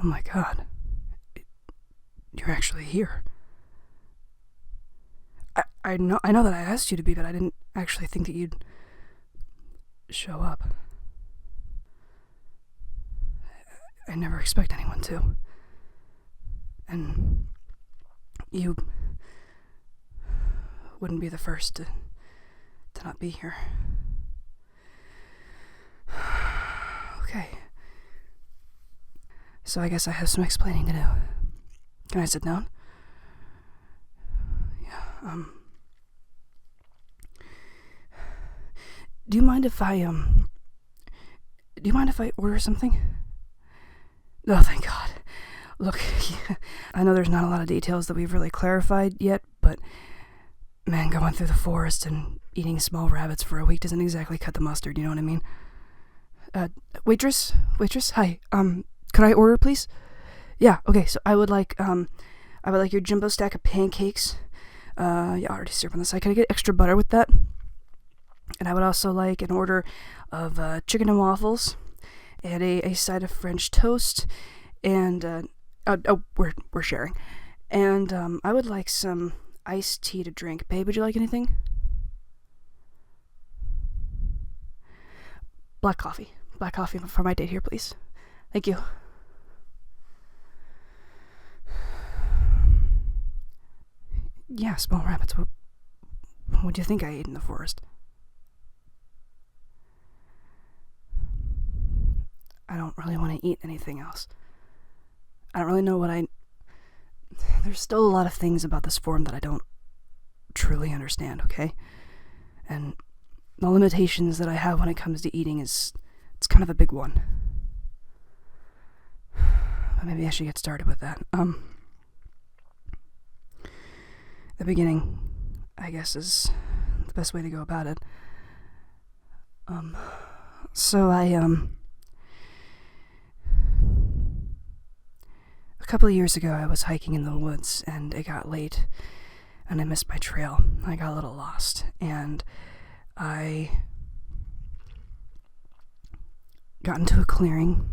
Oh my god. You're actually here. I know that I asked you to be, but I didn't actually think that you'd show up. I never expect anyone to. And you wouldn't be the first to not be here. Okay. So I guess I have some explaining to do. Can I sit down? Yeah, Do you mind if I order something? Oh, thank God. Look, I know there's not a lot of details that we've really clarified yet, but man, going through the forest and eating small rabbits for a week doesn't exactly cut the mustard, you know what I mean? Waitress, hi, could I order, please? Yeah, okay, so I would like your jumbo stack of pancakes. Yeah, already syrup on the side. Can I get extra butter with that? And I would also like an order of chicken and waffles, and a side of French toast, and we're sharing. And I would like some iced tea to drink. Babe, would you like anything? Black coffee for my date here, please. Thank you. Yeah, small rabbits. What do you think I ate in the forest? I don't really want to eat anything else. I don't really know There's still a lot of things about this form that I don't truly understand, okay? And the limitations that I have when it comes to eating it's kind of a big one. Maybe I should get started with that. The beginning, I guess, is the best way to go about it. So a couple of years ago, I was hiking in the woods, and it got late, and I missed my trail. I got a little lost, and I got into a clearing,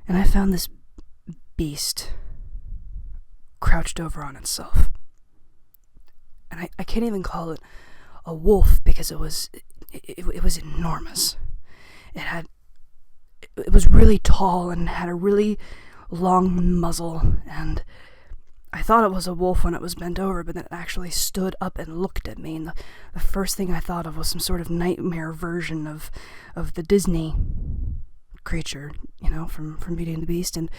and I found this beast crouched over on itself. And I can't even call it a wolf because it was enormous. It was really tall and had a really long muzzle, and I thought it was a wolf when it was bent over, but then it actually stood up and looked at me, and the first thing I thought of was some sort of nightmare version of the Disney creature, you know, from Beauty and the Beast. And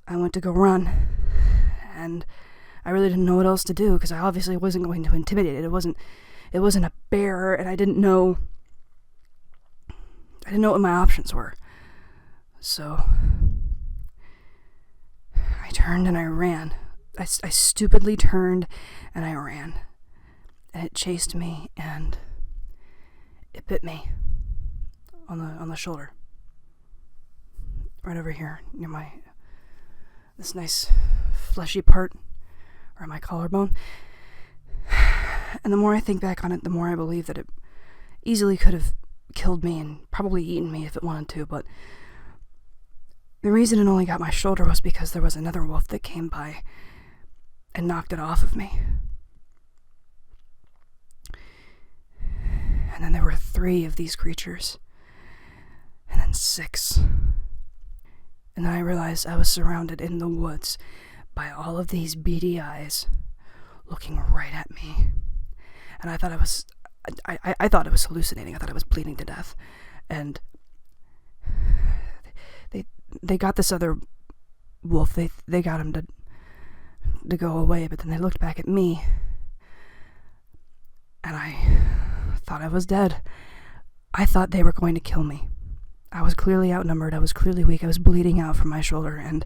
I went to go run, and I really didn't know what else to do, because I obviously wasn't going to intimidate it. It wasn't a bear, and I didn't know what my options were. So I turned and I ran. I stupidly turned and I ran. And it chased me, and it bit me on the shoulder. Right over here, near this nice fleshy part, or my collarbone. And the more I think back on it, the more I believe that it easily could have killed me and probably eaten me if it wanted to, but the reason it only got my shoulder was because there was another wolf that came by and knocked it off of me. And then there were 3 of these creatures, and then 6. And then I realized I was surrounded in the woods by all of these beady eyes looking right at me. And I thought I thought it was hallucinating. I thought I was bleeding to death. And they got this other wolf. They got him to go away, but then they looked back at me, and I thought I was dead. I thought they were going to kill me. I was clearly outnumbered. I was clearly weak. I was bleeding out from my shoulder, and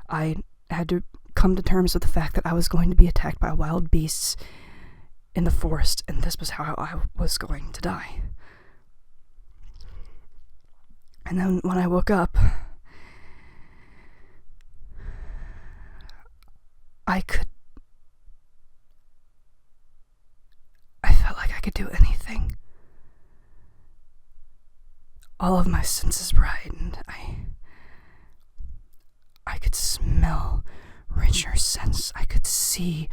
I had to come to terms with the fact that I was going to be attacked by wild beasts in the forest, and this was how I was going to die. And then when I woke up, I felt like I could do anything. All of my senses were heightened. could smell richer scents. I could see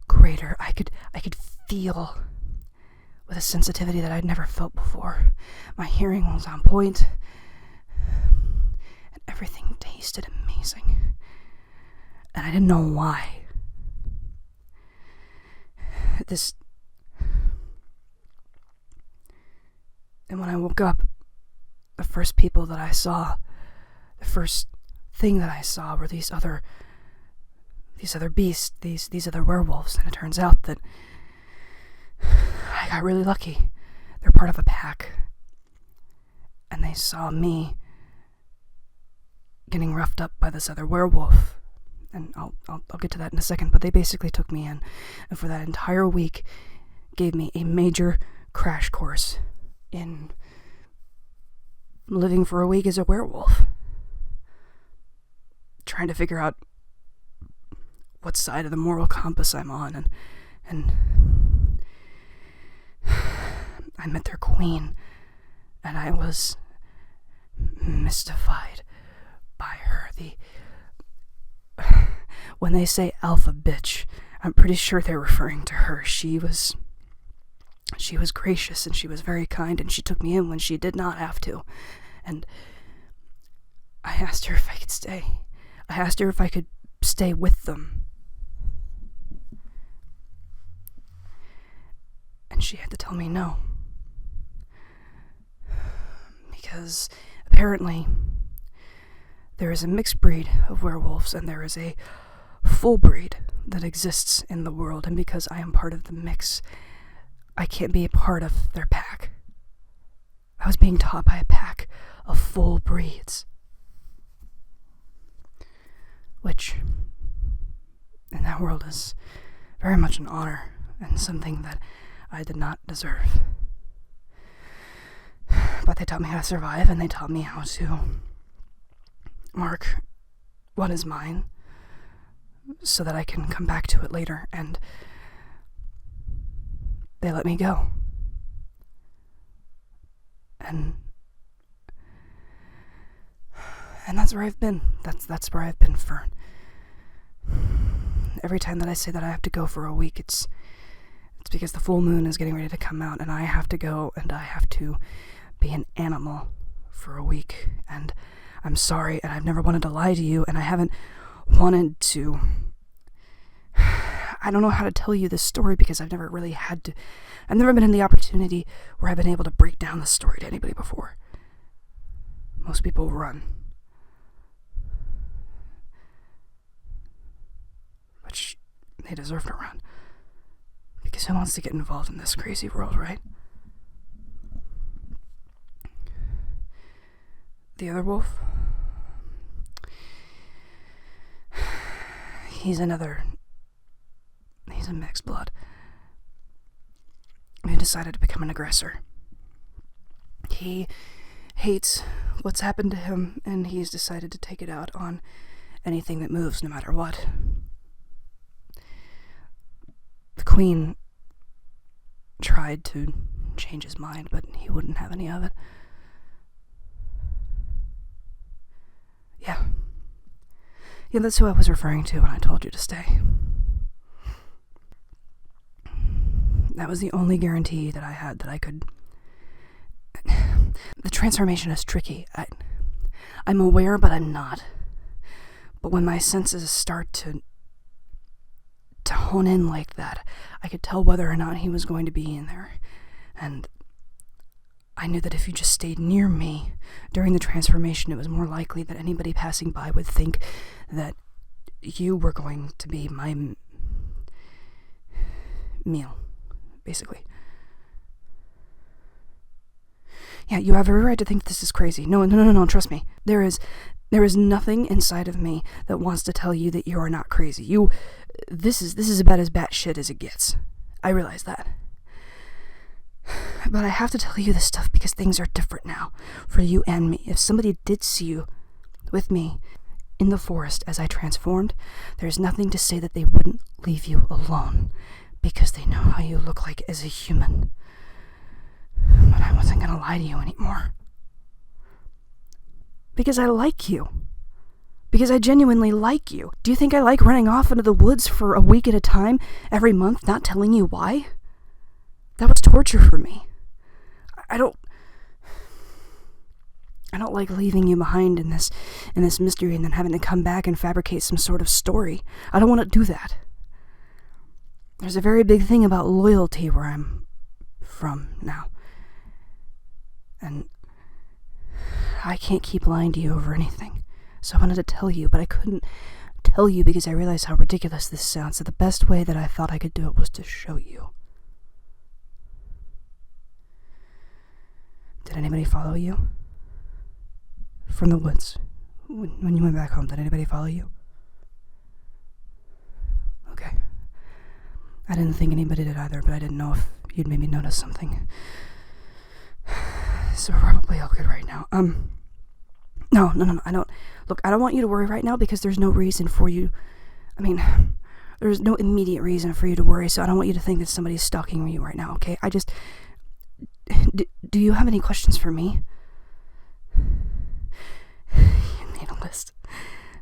greater. I could feel with a sensitivity that I'd never felt before. My hearing was on point, and everything tasted amazing. And I didn't know why. And when I woke up, the first people that I saw, the first thing that I saw were these other beasts, these other werewolves, and it turns out that I got really lucky. They're part of a pack, and they saw me getting roughed up by this other werewolf, and I'll get to that in a second, but they basically took me in, and for that entire week gave me a major crash course in living for a week as a werewolf, trying to figure out what side of the moral compass I'm on, and I met their queen, and I was mystified by her. When they say alpha bitch, I'm pretty sure they're referring to her. She was gracious, and she was very kind, and she took me in when she did not have to. And I asked her if I could stay. I asked her if I could stay with them. And she had to tell me no. Because apparently there is a mixed breed of werewolves, and there is a full breed that exists in the world, and because I am part of the mix, I can't be a part of their pack. I was being taught by a pack of full breeds, which in that world is very much an honor and something that I did not deserve. But they taught me how to survive, and they taught me how to mark what is mine so that I can come back to it later, and they let me go. And that's where I've been. That's where I've been for every time that I say that I have to go for a week, it's because the full moon is getting ready to come out, and I have to go, and I have to be an animal for a week. And I'm sorry, and I've never wanted to lie to you, and I haven't wanted to. I don't know how to tell you this story because I've never really had to. I've never been in the opportunity where I've been able to break down the story to anybody before. Most people run. Which they deserve to run. Because who wants to get involved in this crazy world, right? The other wolf? He's a mixed blood. He decided to become an aggressor. He hates what's happened to him, and he's decided to take it out on anything that moves, no matter what. The queen tried to change his mind, but he wouldn't have any of it. Yeah, that's who I was referring to when I told you to stay. That was the only guarantee that I had that I could. The transformation is tricky. I'm aware, but I'm not. But when my senses start to hone in like that, I could tell whether or not he was going to be in there. And I knew that if you just stayed near me during the transformation, it was more likely that anybody passing by would think that you were going to be my meal, basically. Yeah, you have every right to think this is crazy. No, trust me. There is nothing inside of me that wants to tell you that you are not crazy. This is about as batshit as it gets. I realize that. But I have to tell you this stuff because things are different now for you and me. If somebody did see you with me in the forest as I transformed, there's nothing to say that they wouldn't leave you alone because they know how you look like as a human. But I wasn't gonna lie to you anymore. Because I like you. Because I genuinely like you. Do you think I like running off into the woods for a week at a time, every month, not telling you why? That was torture for me. I don't like leaving you behind in this mystery and then having to come back and fabricate some sort of story. I don't want to do that. There's a very big thing about loyalty where I'm from now. And I can't keep lying to you over anything. So I wanted to tell you, but I couldn't tell you because I realized how ridiculous this sounds. So the best way that I thought I could do it was to show you. Did anybody follow you? From the woods. When you went back home, did anybody follow you? Okay. I didn't think anybody did either, but I didn't know if you'd maybe notice something. So we're probably all good right now. No, I don't want you to worry right now because there's no reason for you. There's no immediate reason for you to worry, so I don't want you to think that somebody's stalking you right now, okay? Do you have any questions for me? You need a list.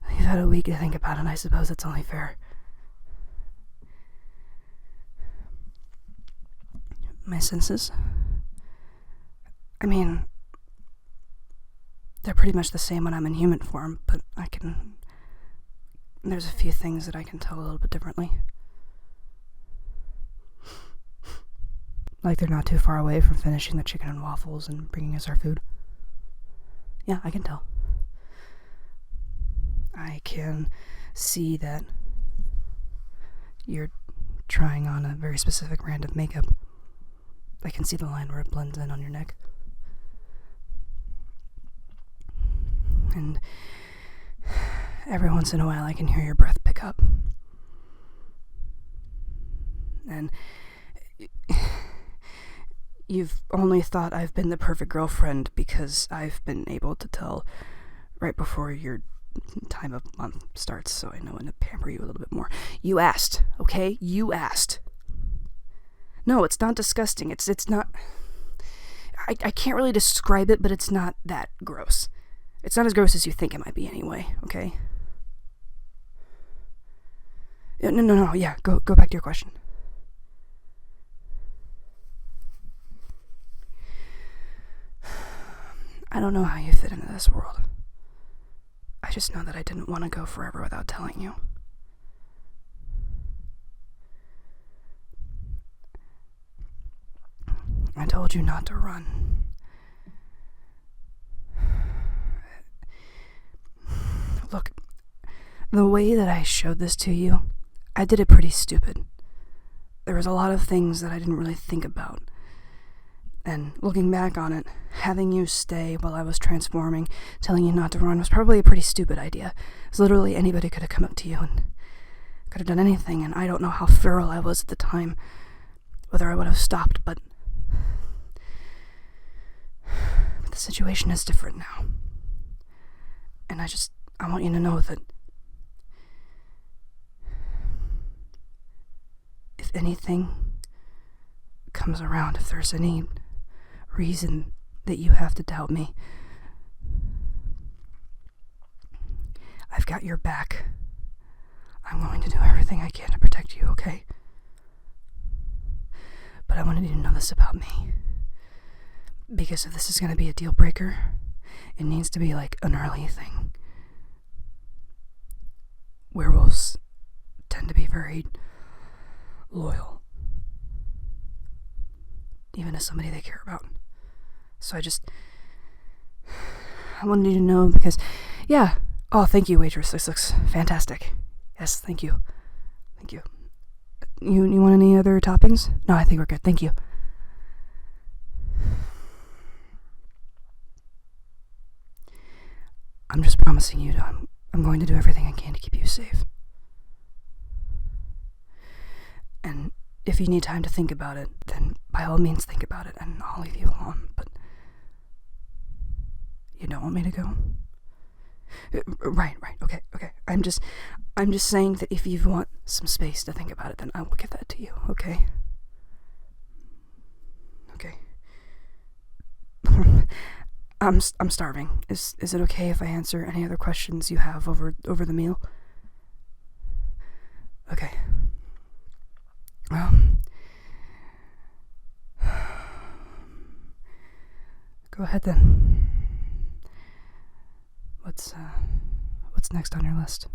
You've had a week to think about it, and I suppose it's only fair. My senses? They're pretty much the same when I'm in human form, but there's a few things that I can tell a little bit differently. Like they're not too far away from finishing the chicken and waffles and bringing us our food. Yeah, I can tell. I can see that you're trying on a very specific brand of makeup. I can see the line where it blends in on your neck. And every once in a while I can hear your breath pick up. And you've only thought I've been the perfect girlfriend because I've been able to tell right before your time of month starts, so I know when to pamper you a little bit more. You asked, okay? You asked. No, it's not disgusting. It's not... I can't really describe it, but it's not that gross. It's not as gross as you think it might be anyway, okay? No, yeah, go back to your question. I don't know how you fit into this world. I just know that I didn't want to go forever without telling you. I told you not to run. Look, the way that I showed this to you, I did it pretty stupid. There was a lot of things that I didn't really think about. And looking back on it, having you stay while I was transforming, telling you not to run was probably a pretty stupid idea. Because literally anybody could have come up to you and could have done anything, and I don't know how feral I was at the time, whether I would have stopped, but the situation is different now. And I want you to know that if anything comes around, if there's any reason that you have to doubt me, I've got your back. I'm going to do everything I can to protect you, okay? But I wanted you to know this about me. Because if this is going to be a deal breaker, it needs to be like an early thing. Werewolves tend to be very loyal, even to somebody they care about. So I wanted you to know because, yeah. Oh, thank you, waitress. This looks fantastic. Yes, thank you. Thank you. You want any other toppings? No, I think we're good. Thank you. I'm just promising you I'm going to do everything I can to keep you safe. And if you need time to think about it, then by all means think about it, and I'll leave you alone. But you don't want me to go? Right. Okay. I'm just saying that if you want some space to think about it, then I will give that to you. Okay. I'm starving. Is it okay if I answer any other questions you have over the meal? Okay. Well, go ahead then. What's next on your list?